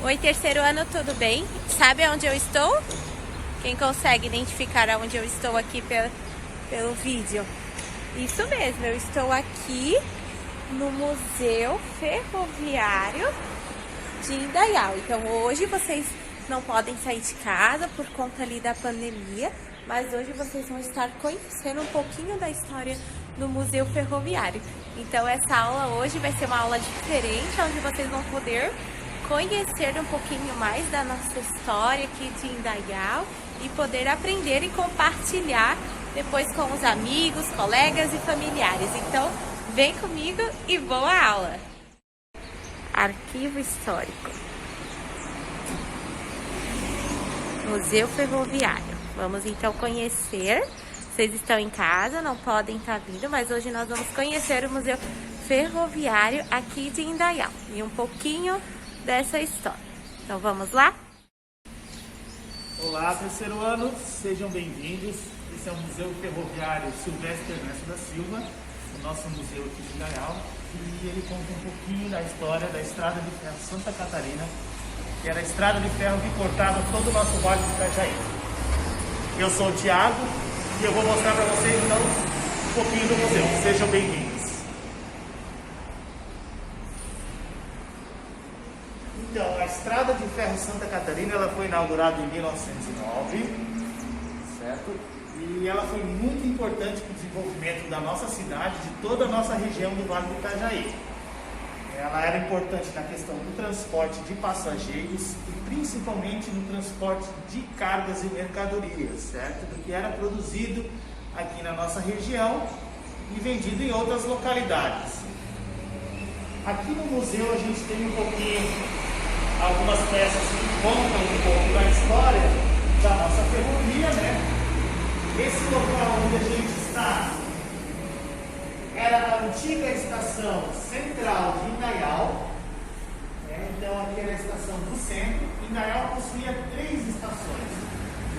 Oi, terceiro ano, tudo bem? Sabe onde eu estou? Quem consegue identificar onde eu estou aqui pelo vídeo? Isso mesmo, eu estou aqui no Museu Ferroviário de Indaial. Então hoje vocês não podem sair de casa por conta ali da pandemia, mas hoje vocês vão estar conhecendo um pouquinho da história do Museu Ferroviário. Então essa aula hoje vai ser uma aula diferente, onde vocês vão poder conhecer um pouquinho mais da nossa história aqui de Indaial e poder aprender e compartilhar depois com os amigos, colegas e familiares. Então vem comigo e boa aula! Arquivo Histórico, Museu Ferroviário. Vamos então conhecer. Vocês estão em casa, não podem estar vindo, mas hoje nós vamos conhecer o Museu Ferroviário aqui de Indaial e um pouquinho dessa história. Então vamos lá? Olá, terceiro ano, sejam bem-vindos. Esse é o Museu Ferroviário Silvestre Ernesto da Silva, o nosso museu aqui de Indaial, e ele conta um pouquinho da história da Estrada de Ferro Santa Catarina, que era a estrada de ferro que cortava todo o nosso vale de Itajaí. Eu sou o Thiago e eu vou mostrar para vocês então um pouquinho do museu. Sejam bem-vindos. Então, a Estrada de Ferro Santa Catarina ela foi inaugurada em 1909, certo? E ela foi muito importante para o desenvolvimento da nossa cidade, de toda a nossa região do Vale do Itajaí. Ela era importante na questão do transporte de passageiros e principalmente no transporte de cargas e mercadorias, certo? Do que era produzido aqui na nossa região e vendido em outras localidades. Aqui no museu a gente tem um pouquinho, algumas peças que contam um pouco da história da nossa ferrovia, né? Esse local onde a gente está era a antiga estação central de Indaial, né? Então aqui era a estação do centro. Indaial possuía 3 estações.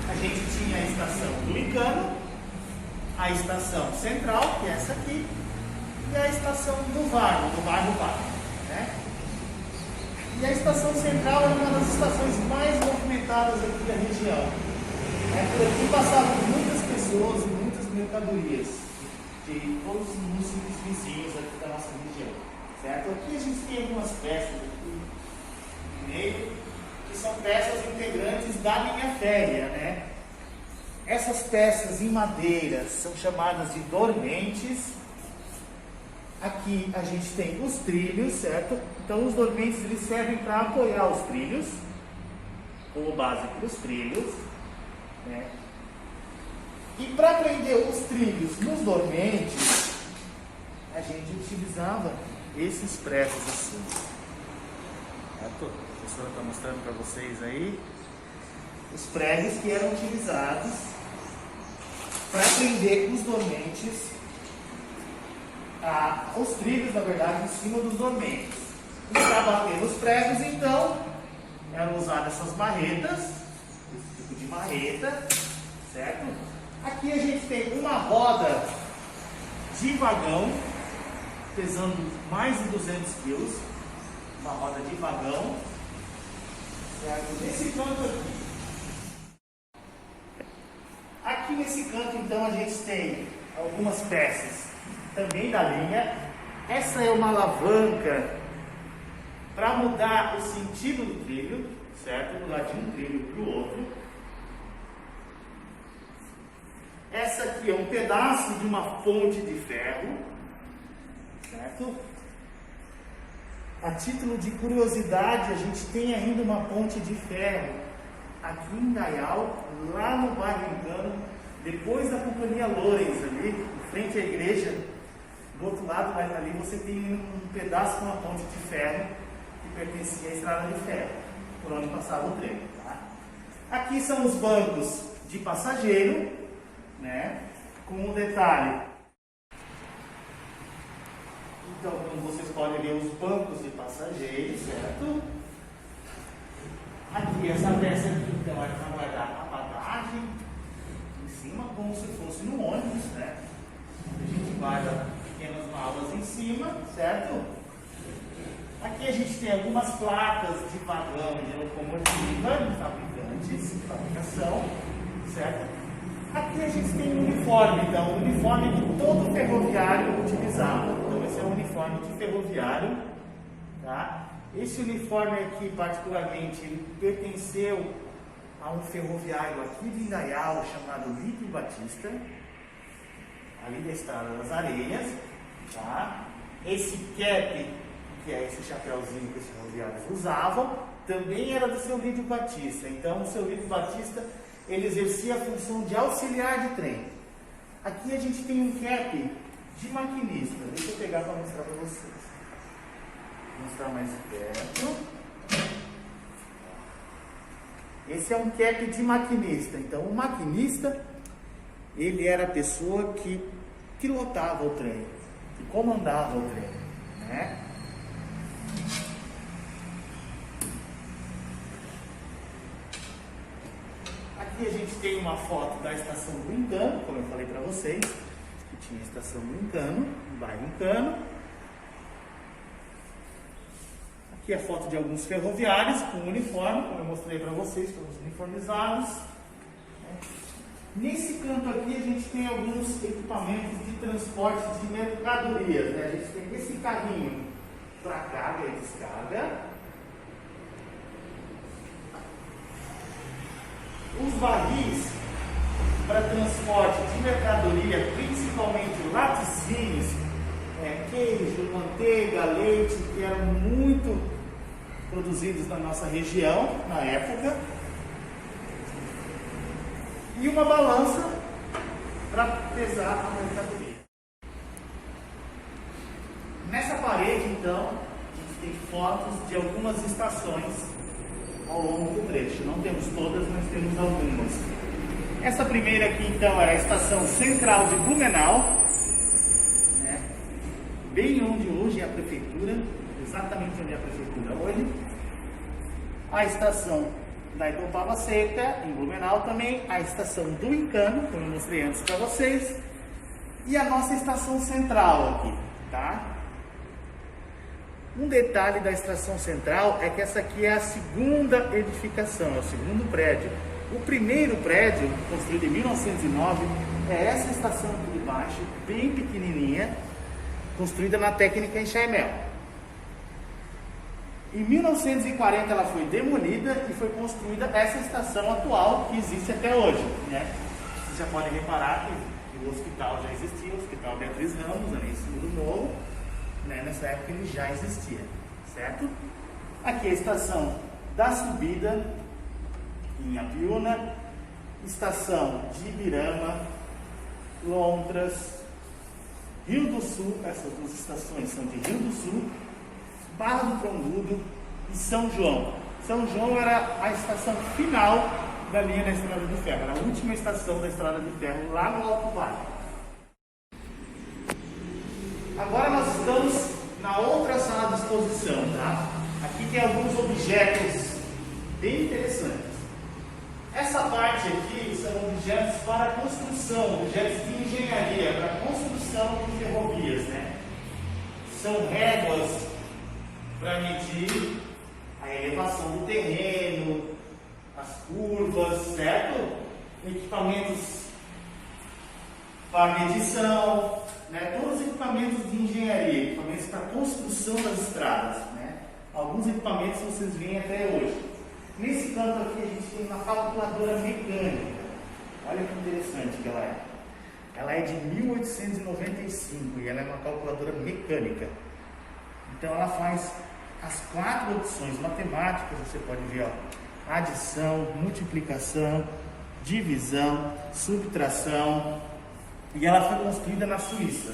A gente tinha a estação do Icano, a estação central, que é essa aqui, e a estação do bairro Vale, né? E a estação central é uma das estações mais movimentadas aqui da região. Por aqui passavam muitas pessoas e muitas mercadorias de todos os municípios vizinhos aqui da nossa região, certo? Aqui a gente tem algumas peças aqui no meio, que são peças integrantes da linha férrea, né? Essas peças em madeira são chamadas de dormentes. Aqui a gente tem os trilhos, certo? Então os dormentes eles servem para apoiar os trilhos, como base para os trilhos, né? E para prender os trilhos nos dormentes, a gente utilizava esses pregos assim. Certo? A professora está mostrando para vocês aí os pregos que eram utilizados para prender os dormentes, os trilhos, na verdade, em cima dos dormentes. E para bater os pregos, então, eram usadas essas marretas, esse tipo de marreta, certo? Aqui a gente tem uma roda de vagão, pesando mais de 200 quilos, uma roda de vagão, certo? Nesse canto aqui nesse canto, então, a gente tem algumas peças também da linha. Essa é uma alavanca para mudar o sentido do trilho, certo? Mudar de um trilho para o outro. Essa aqui é um pedaço de uma ponte de ferro, certo? A título de curiosidade, a gente tem ainda uma ponte de ferro aqui em Indaial, lá no bairro Icano, depois da Companhia Lourens, ali, em frente à igreja. Do outro lado, ali você tem um pedaço de uma ponte de ferro que pertencia à estrada de ferro, por onde passava o trem. Tá? Aqui são os bancos de passageiro, né? Com um detalhe. Então, como vocês podem ver, os bancos de passageiros, certo? Aqui, essa peça aqui, então, é para guardar a bagagem em cima, como se fosse no ônibus, né? A gente guarda pequenas malas em cima, certo? Aqui a gente tem algumas placas de vagão de locomotiva, de fabricantes, de fabricação, certo? Aqui a gente tem um uniforme, então, o uniforme que todo ferroviário utilizava. Então, esse é um uniforme de ferroviário, tá? Esse uniforme aqui, particularmente, ele pertenceu a um ferroviário aqui de Indaial, chamado Lídio Batista, ali da Estrada das Areias, tá? Esse cap, que é esse chapéuzinho que os ferroviários usavam, também era do seu Lídio Batista. Então, o seu Lídio Batista, ele exercia a função de auxiliar de trem. Aqui a gente tem um cap de maquinista. Deixa eu pegar para mostrar para vocês. Vou mostrar mais perto. Esse é um cap de maquinista. Então, o maquinista, ele era a pessoa que pilotava o trem, que comandava o trem, né? Aqui a gente tem uma foto da estação do Encano, como eu falei para vocês, que tinha a estação do Encano, no bairro Encano. Aqui a foto de alguns ferroviários com uniforme, como eu mostrei para vocês, todos uniformizados. Nesse canto aqui a gente tem alguns equipamentos de transporte de mercadorias, né? A gente tem esse carrinho para carga e descarga. Os barris para transporte de mercadoria, principalmente laticínios, queijo, manteiga, leite, que eram muito produzidos na nossa região na época. E uma balança para pesar a mercadoria. Nessa parede, então, a gente tem fotos de algumas estações ao longo do trecho. Não temos todas, mas temos algumas. Essa primeira aqui, então, é a estação central de Blumenau, né? Bem onde hoje é a prefeitura, exatamente onde é a prefeitura hoje. A estação da Itopava Seca, em Blumenau também, a estação do Encano, como eu mostrei antes para vocês, e a nossa estação central aqui, tá? Um detalhe da estação central é que essa aqui é a segunda edificação, é o segundo prédio. O primeiro prédio, construído em 1909, é essa estação aqui de baixo, bem pequenininha, construída na técnica Enxaimel. Em 1940 ela foi demolida e foi construída essa estação atual que existe até hoje, né? Vocês já podem reparar que o hospital já existia, o Hospital Beatriz Ramos, ali em cima do morro, né? Nessa época ele já existia, certo? Aqui é a estação da subida em Apiúna, estação de Ibirama, Lontras, Rio do Sul, essas duas estações são de Rio do Sul, Barra do Trongudo e São João. São João era a estação final da linha da Estrada de Ferro, era a última estação da Estrada de Ferro lá no Alto Vale. Agora nós estamos na outra sala de exposição, tá? Aqui tem alguns objetos bem interessantes. Essa parte aqui são objetos para construção, objetos de engenharia, para construção de ferrovias, né? São réguas para medir a elevação do terreno, as curvas, certo? Equipamentos para medição, né? Todos os equipamentos de engenharia, equipamentos para construção das estradas, né? Alguns equipamentos vocês veem até hoje. Nesse canto aqui a gente tem uma calculadora mecânica. Olha que interessante que ela é. Ela é de 1895 e ela é uma calculadora mecânica. Então ela faz as 4 opções matemáticas, você pode ver, ó, adição, multiplicação, divisão, subtração, e ela foi construída na Suíça.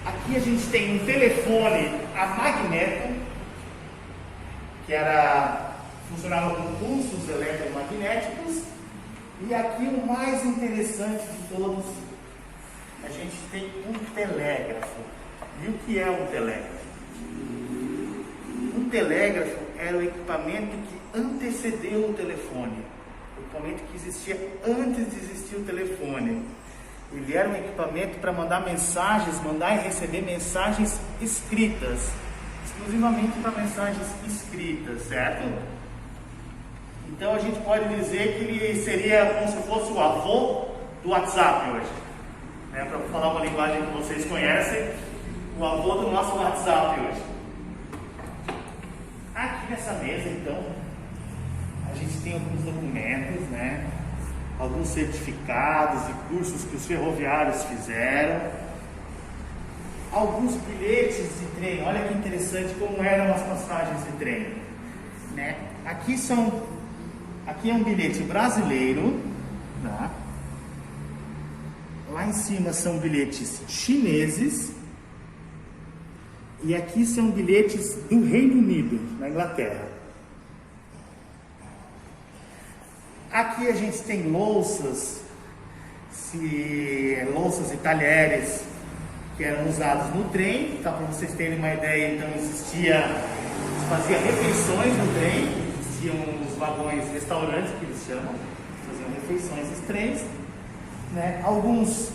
Aqui a gente tem um telefone a magneto, que funcionava com pulsos eletromagnéticos, e aqui o mais interessante de todos, a gente tem um telégrafo. E o que é um telégrafo? Um telégrafo era o equipamento que antecedeu o telefone, o equipamento que existia antes de existir o telefone. Ele era um equipamento para mandar mensagens, mandar e receber mensagens escritas. exclusivamente para mensagens escritas, certo? Então a gente pode dizer que ele seria como se fosse o avô do WhatsApp hoje, né? Para falar uma linguagem que vocês conhecem, o avô do nosso WhatsApp hoje. Aqui nessa mesa, então, a gente tem alguns documentos, né? Alguns certificados e cursos que os ferroviários fizeram, alguns bilhetes de trem. Olha que interessante como eram as passagens de trem, né? Aqui é um bilhete brasileiro, tá? Lá em cima são bilhetes chineses e aqui são bilhetes do Reino Unido, na Inglaterra. Aqui a gente tem louças e talheres que eram usados no trem, tá? Para vocês terem uma ideia, então fazia refeições no trem, existiam os vagões restaurantes que eles chamam, faziam refeições nos trens, né? Alguns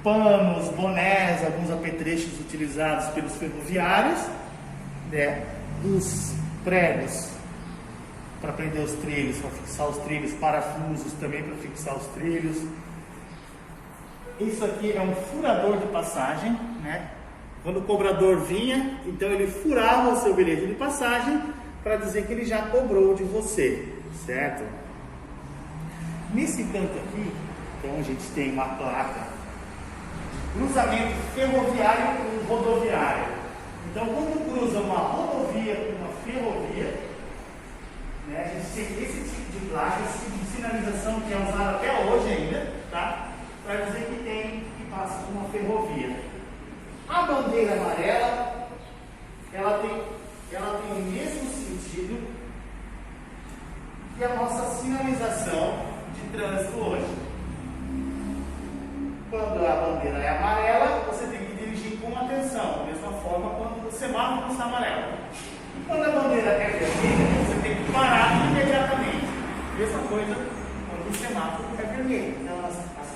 panos, bonés, alguns apetrechos utilizados pelos ferroviários, né? Os pregos para prender os trilhos, para fixar os trilhos, parafusos também para fixar os trilhos. Isso aqui é um furador de passagem, né? Quando o cobrador vinha, então ele furava o seu bilhete de passagem para dizer que ele já cobrou de você, certo? Nesse canto aqui, então a gente tem uma placa, cruzamento ferroviário com rodoviário. Então quando cruza uma rodovia com uma ferrovia, né, a gente tem esse tipo de placa, esse tipo de sinalização que é usado até hoje ainda, tá? Para dizer que passa por uma ferrovia. A bandeira amarela, ela tem o mesmo sentido que a nossa sinalização de trânsito hoje. Quando a bandeira é amarela, você tem que dirigir com atenção, da mesma forma quando o semáforo está amarelo. E quando a bandeira é vermelha, você tem que parar imediatamente. Mesma coisa quando o semáforo é vermelho. Então as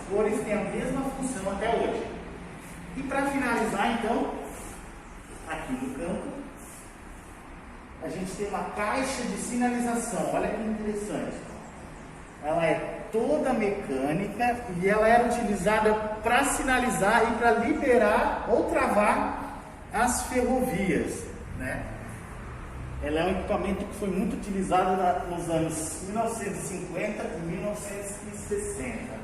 cores têm a mesma função até hoje. E para finalizar, então, aqui no canto, a gente tem uma caixa de sinalização. Olha que interessante. Ela é toda mecânica e ela era utilizada para sinalizar e para liberar ou travar as ferrovias, né? Ela é um equipamento que foi muito utilizado nos anos 1950 e 1960.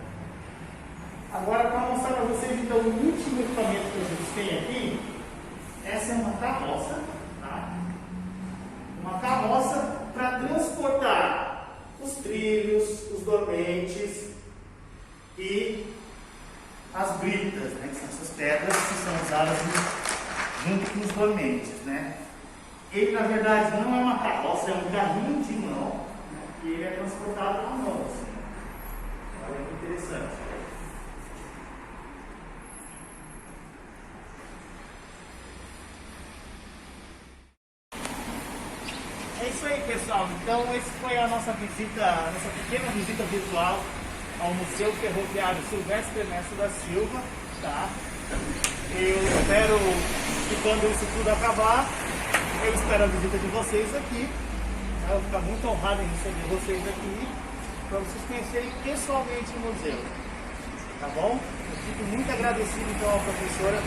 Agora, para mostrar para vocês, então, o último equipamento que a gente tem aqui, essa é uma carroça, tá? Uma carroça para transportar os trilhos, os dormentes e as britas, né? Que são essas pedras que são usadas junto com os dormentes, né? Ele, na verdade, não é uma carroça, é um carrinho de mão, né? E ele é transportado com a mão, assim. Olha que interessante. É isso aí, pessoal. Então, essa foi a nossa pequena visita virtual ao Museu Ferroviário Silvestre Ernesto da Silva, tá? Eu espero que quando isso tudo acabar, eu espero a visita de vocês aqui. Eu vou ficar muito honrado em receber vocês aqui, para vocês conhecerem pessoalmente o museu, tá bom? Eu fico muito agradecido então à professora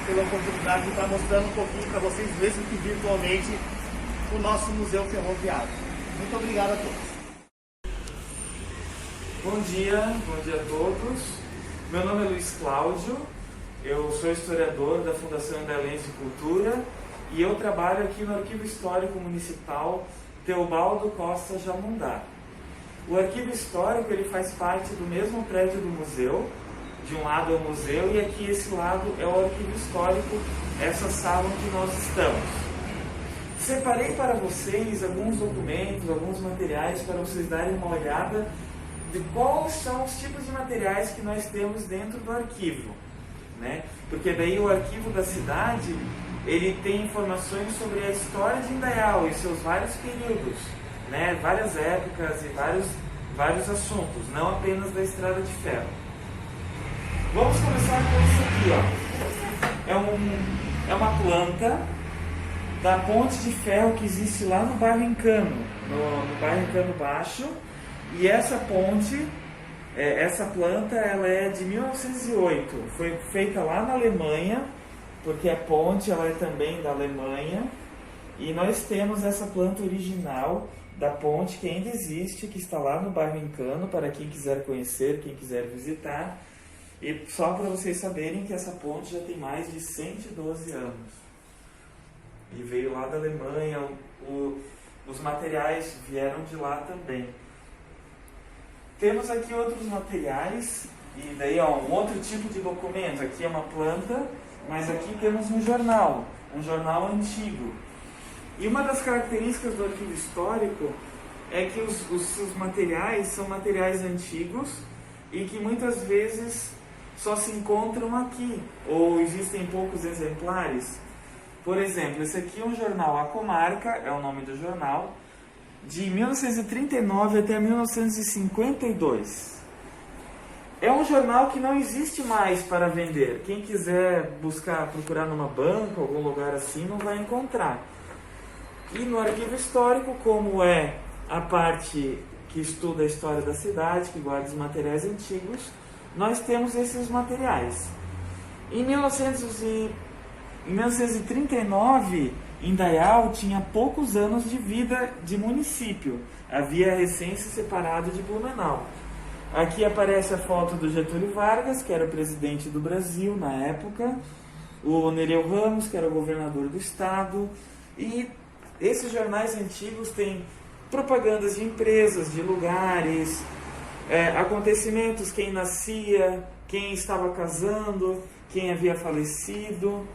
pela oportunidade de estar mostrando um pouquinho para vocês, mesmo que virtualmente, o nosso Museu Ferroviário. Muito obrigado a todos. Bom dia a todos. Meu nome é Luiz Cláudio, eu sou historiador da Fundação Indaialense de Cultura e eu trabalho aqui no Arquivo Histórico Municipal Teobaldo Costa Jamundá. O Arquivo Histórico ele faz parte do mesmo prédio do museu. De um lado é o museu e aqui esse lado é o Arquivo Histórico, essa sala onde nós estamos. Separei para vocês alguns documentos, alguns materiais para vocês darem uma olhada de quais são os tipos de materiais que nós temos dentro do arquivo, né? Porque daí o arquivo da cidade ele tem informações sobre a história de Indaial e seus vários períodos, né? Várias épocas e vários assuntos, não apenas da Estrada de Ferro. Vamos começar com isso aqui, ó. É uma planta da ponte de ferro que existe lá no bairro Encano, no bairro Encano Baixo. E essa ponte, essa planta, ela é de 1908, foi feita lá na Alemanha, porque a ponte ela é também da Alemanha, e nós temos essa planta original da ponte que ainda existe, que está lá no bairro Encano, para quem quiser conhecer, quem quiser visitar. E só para vocês saberem que essa ponte já tem mais de 112 anos. E veio lá da Alemanha, os materiais vieram de lá também. Temos aqui outros materiais, e daí um outro tipo de documento. Aqui é uma planta, mas aqui temos um jornal antigo. E uma das características do arquivo histórico é que os materiais são materiais antigos e que muitas vezes só se encontram aqui, ou existem poucos exemplares. Por exemplo, esse aqui é um jornal A Comarca, é o nome do jornal, de 1939 até 1952. É um jornal que não existe mais para vender. Quem quiser procurar numa banca, algum lugar assim, não vai encontrar. E no arquivo histórico, como é a parte que estuda a história da cidade, que guarda os materiais antigos, nós temos esses materiais. Em 1939, Indaial tinha poucos anos de vida de município. Havia recém se separado de Blumenau. Aqui aparece a foto do Getúlio Vargas, que era o presidente do Brasil na época, o Nereu Ramos, que era o governador do estado, e esses jornais antigos têm propagandas de empresas, de lugares, acontecimentos, quem nascia, quem estava casando, quem havia falecido.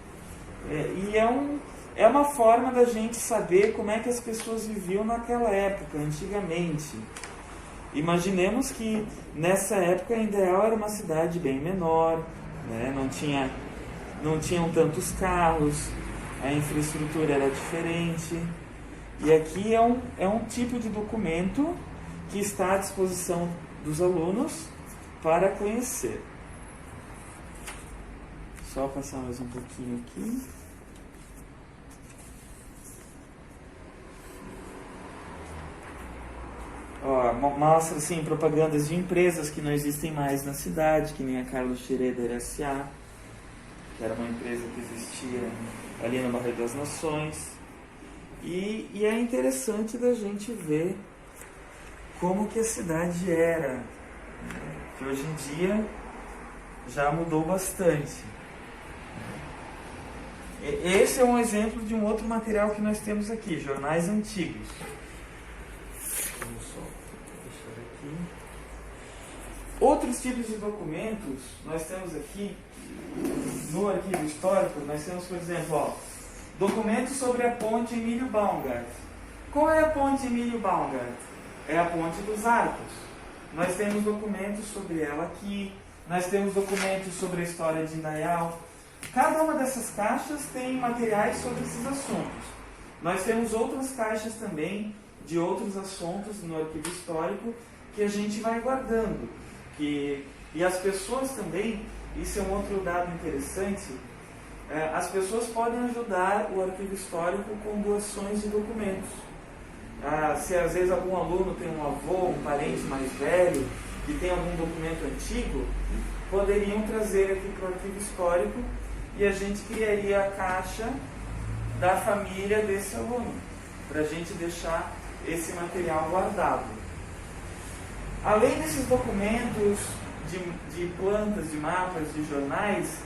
E é uma forma da gente saber como é que as pessoas viviam naquela época, antigamente. Imaginemos que nessa época Indaial era uma cidade bem menor, né? Não tinham tantos carros, a infraestrutura era diferente. E aqui é um tipo de documento que está à disposição dos alunos para conhecer. Só passar mais um pouquinho aqui. Mostra assim, propagandas de empresas que não existem mais na cidade, que nem a Carlos Schroeder S.A., que era uma empresa que existia ali no Bairro das Nações. E é interessante da gente ver como que a cidade era, né? Que hoje em dia já mudou bastante. Esse é um exemplo de um outro material que nós temos aqui, jornais antigos. Vamos só deixar aqui. Outros tipos de documentos nós temos aqui no arquivo histórico. Nós temos, por exemplo, documentos sobre a ponte Emílio Baumgart. Qual é a ponte Emílio Baumgart? É a ponte dos Arcos. Nós temos documentos sobre ela aqui. Nós temos documentos sobre a história de Indaial. Cada uma dessas caixas tem materiais sobre esses assuntos. Nós temos outras caixas também de outros assuntos no arquivo histórico que a gente vai guardando. E as pessoas também, isso é um outro dado interessante, as pessoas podem ajudar o arquivo histórico com doações de documentos. Se às vezes algum aluno tem um avô, um parente mais velho, que tem algum documento antigo, poderiam trazer aqui para o arquivo histórico e a gente criaria a caixa da família desse aluno, para a gente deixar esse material guardado. Além desses documentos de plantas, de mapas, de jornais,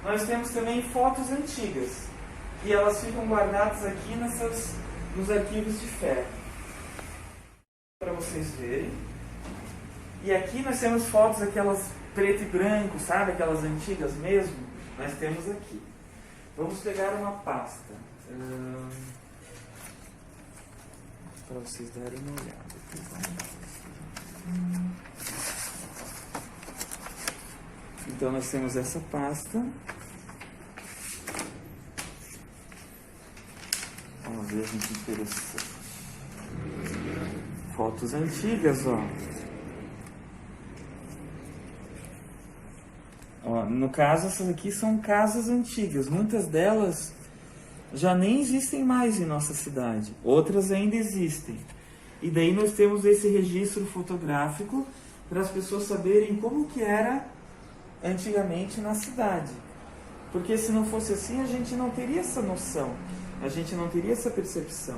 nós temos também fotos antigas, e elas ficam guardadas aqui nos arquivos de ferro, para vocês verem. E aqui nós temos fotos, aquelas preto e branco, sabe? Aquelas antigas mesmo. Nós temos aqui. Vamos pegar uma pasta. Para vocês darem uma olhada. Então nós temos essa pasta. Vamos ver, gente, interessante. Fotos antigas, ó. No caso, essas aqui são casas antigas. Muitas delas já nem existem mais em nossa cidade. Outras ainda existem. E daí nós temos esse registro fotográfico para as pessoas saberem como que era antigamente na cidade. Porque se não fosse assim, a gente não teria essa noção, a gente não teria essa percepção.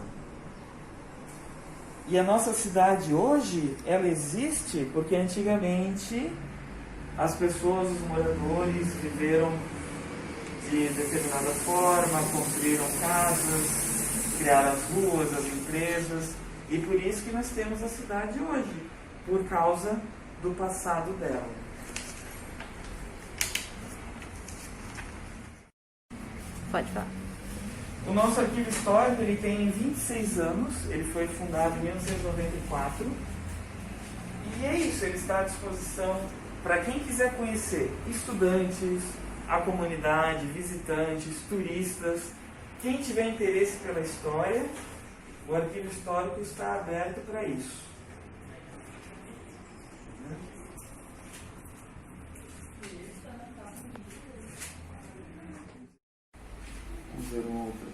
E a nossa cidade hoje, ela existe porque antigamente as pessoas, os moradores, viveram de determinada forma, construíram casas, criaram as ruas, as empresas, e por isso que nós temos a cidade hoje, por causa do passado dela. Pode falar. O nosso arquivo histórico ele tem 26 anos, ele foi fundado em 1994, e é isso, ele está à disposição para quem quiser conhecer, estudantes, a comunidade, visitantes, turistas, quem tiver interesse pela história, o arquivo histórico está aberto para isso. Vamos ver um outro.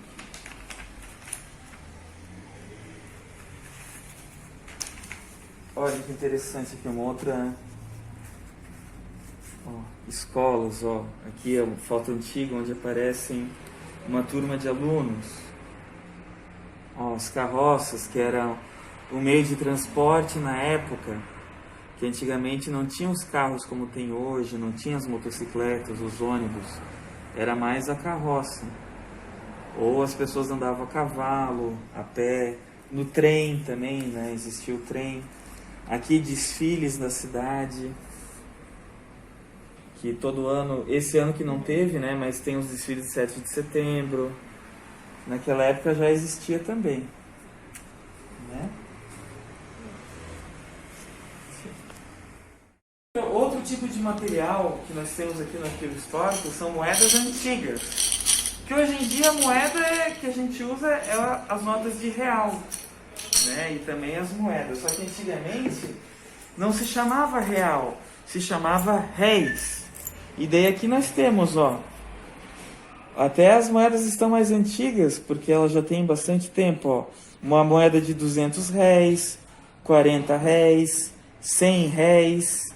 Olha que interessante aqui, uma outra... escolas, aqui é uma foto antiga onde aparecem uma turma de alunos. As carroças, que eram o meio de transporte na época, que antigamente não tinha os carros como tem hoje, não tinha as motocicletas, os ônibus, era mais a carroça. Ou as pessoas andavam a cavalo, a pé, no trem também, né? Existia o trem. Aqui desfiles na cidade, que todo ano, esse ano que não teve, né, mas tem os desfiles de 7 de setembro, naquela época já existia também, né? Outro tipo de material que nós temos aqui no arquivo histórico são moedas antigas, que hoje em dia a moeda que a gente usa é as notas de real, né, e também as moedas, só que antigamente não se chamava real, se chamava réis. E daí aqui nós temos, até as moedas estão mais antigas, porque elas já têm bastante tempo, uma moeda de 200 réis, 40 réis, 100 réis.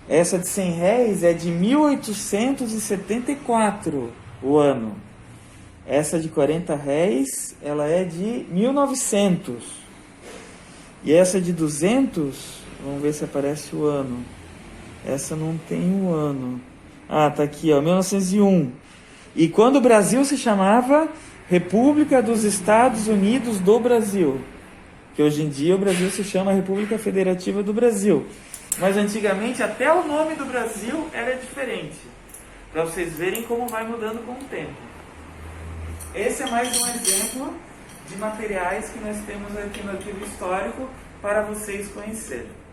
Essa de 100 réis é de 1874, o ano. Essa de 40 réis, ela é de 1900. E essa de 200, vamos ver se aparece o ano. Essa não tem o ano. Tá aqui, 1901. E quando o Brasil se chamava República dos Estados Unidos do Brasil. Que hoje em dia o Brasil se chama República Federativa do Brasil. Mas antigamente até o nome do Brasil era diferente. Para vocês verem como vai mudando com o tempo. Esse é mais um exemplo de materiais que nós temos aqui no arquivo histórico para vocês conhecerem.